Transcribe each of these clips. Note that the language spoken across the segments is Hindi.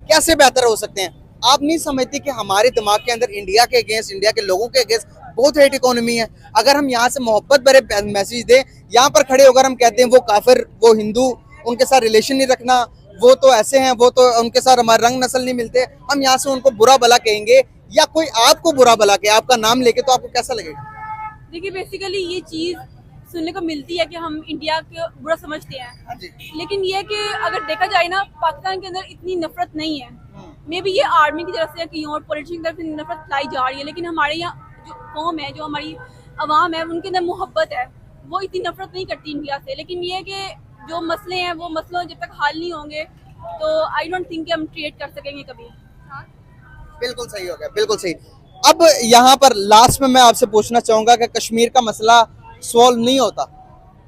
कैसे बेहतर हो सकते हैं? आप नहीं समझते कि हमारे दिमाग के अंदर इंडिया के अगेंस्ट, इंडिया के लोगों के अगेंस्ट बहुत हेट इकोनॉमी है। अगर हम यहाँ से मोहब्बत भरे मैसेज दें, यहाँ पर खड़े होकर हम कहते हैं वो काफिर, वो हिंदू, उनके साथ रिलेशन नहीं रखना, वो तो ऐसे हैं, वो तो उनके साथ हमारे रंग नस्ल नहीं मिलते, हम यहाँ से उनको बुरा भला कहेंगे या कोई आपको बुरा भला कहे, आपका नाम लेके, तो आपको कैसा लगेगा? देखिए बेसिकली ये चीज सुनने को मिलती है कि हम इंडिया को बुरा समझते हैं, हाँ जी। लेकिन ये कि अगर देखा जाए ना, पाकिस्तान के अंदर इतनी नफरत नहीं है। मे बी ये आर्मी की तरफ से या कहीं और पॉलिटिशियन की तरफ से नफरत फैलाई जा रही है, लेकिन हमारे यहाँ जो कौम है, जो हमारी आवाम है, उनके अंदर मोहब्बत है, वो इतनी नफरत नहीं करती इंडिया से। लेकिन ये कि जो मसले हैं वो मसलों जब तक हल नहीं होंगे तो आई डोंट थिंक कि हम क्रिएट कर सकेंगे कभी। बिल्कुल सही हो गया, बिल्कुल सही। अब यहाँ पर लास्ट में मैं आपसे पूछना चाहूंगा कि कश्मीर का मसला सॉल्व नहीं होता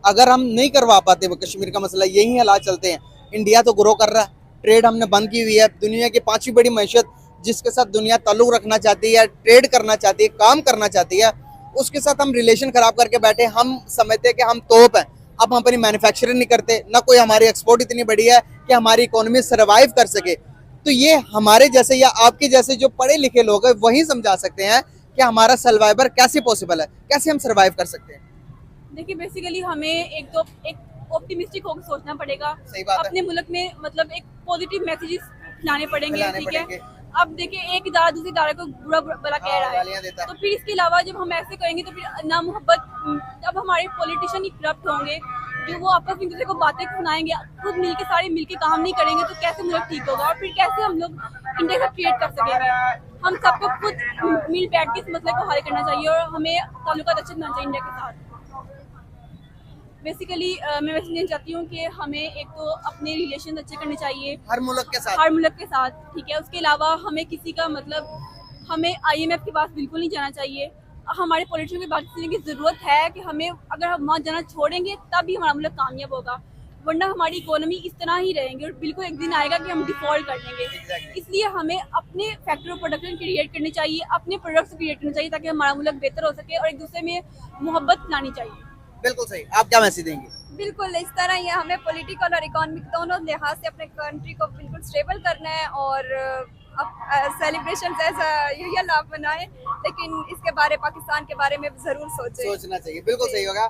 अगर हम नहीं करवा पाते वो कश्मीर का मसला, यही हालात चलते हैं। इंडिया तो ग्रो कर रहा है, ट्रेड हमने बंद की हुई है, दुनिया की 5वीं बड़ी मैशत जिसके साथ दुनिया ताल्लुक रखना चाहती है, ट्रेड करना चाहती है, काम करना चाहती है, उसके साथ हम रिलेशन खराब करके बैठे। हम समझते हैं कि हम तोप हैं, अब हम अपनी मैन्युफैक्चरिंग नहीं करते, ना कोई हमारी एक्सपोर्ट इतनी बड़ी है कि हमारी इकोनॉमी सर्वाइव कर सके। तो ये हमारे जैसे या आपके जैसे जो पढ़े लिखे लोग हैं वही समझा सकते हैं कि हमारा सर्वाइवर कैसे पॉसिबल है, कैसे हम सर्वाइव कर सकते हैं। देखिए बेसिकली हमें एक ऑप्टिमिस्टिक होकर सोचना पड़ेगा। सही बात है। अपने मुल्क में मतलब एक पॉजिटिव मैसेजेस लाने पड़ेंगे, फैलाने ठीक है। पड़ेंगे। अब देखिए एक इदारा दूसरे इदारे को बुरा भला कह रहा गालियां है, देता है। तो फिर इसके अलावा जब हम ऐसे करेंगे तो फिर ना मोहब्बत, जब हमारे पॉलिटिशियन ही करप्ट होंगे, जो वो आपस में एक दूसरे को बातें सुनाएंगे, खुद मिलके सारे मिलके काम नहीं करेंगे, तो कैसे मुल्क ठीक होगा और फिर कैसे हम लोग इंडिया का क्रिएट कर सकेंगे। हम सबको खुद मिल बैठ के इस मसले को हल करना चाहिए और हमें ताल्लुकात अच्छे बनाना चाहिए इंडिया के साथ। बेसिकली मैं वैसे नहीं चाहती हूँ कि हमें एक तो अपने रिलेशन अच्छे करने चाहिए हर मुल्क के साथ। हर मुल्क के साथ, ठीक है। उसके अलावा हमें किसी का मतलब हमें IMF के पास बिल्कुल नहीं जाना चाहिए। हमारे पॉलिटिशियन की बात सुनने की ज़रूरत है कि हमें, अगर हम वहाँ जाना छोड़ेंगे तभी हमारा मुल्क कामयाब होगा, वरना हमारी इकोनॉमी इस तरह ही रहेंगे और बिल्कुल एक दिन आएगा कि हम डिफॉल्ट कर देंगे। इसलिए हमें अपने फैक्टर ऑफ प्रोडक्शन क्रिएट करनी चाहिए, अपने प्रोडक्ट्स क्रिएट करने चाहिए ताकि हमारा मुल्क बेहतर हो सके और एक दूसरे में मोहब्बत लानी चाहिए। बिल्कुल सही। आप क्या मैसेज देंगे? बिल्कुल इस तरह ही हमें पॉलिटिकल और इकोनॉमिक दोनों लिहाज से अपने कंट्री को बिल्कुल स्टेबल करना है और सेलिब्रेशन ऐसा यूजुअल आप मनाएं, लेकिन इसके बारे पाकिस्तान के बारे में ज़रूर सोचें। सोचना चाहिए, बिल्कुल सही होगा।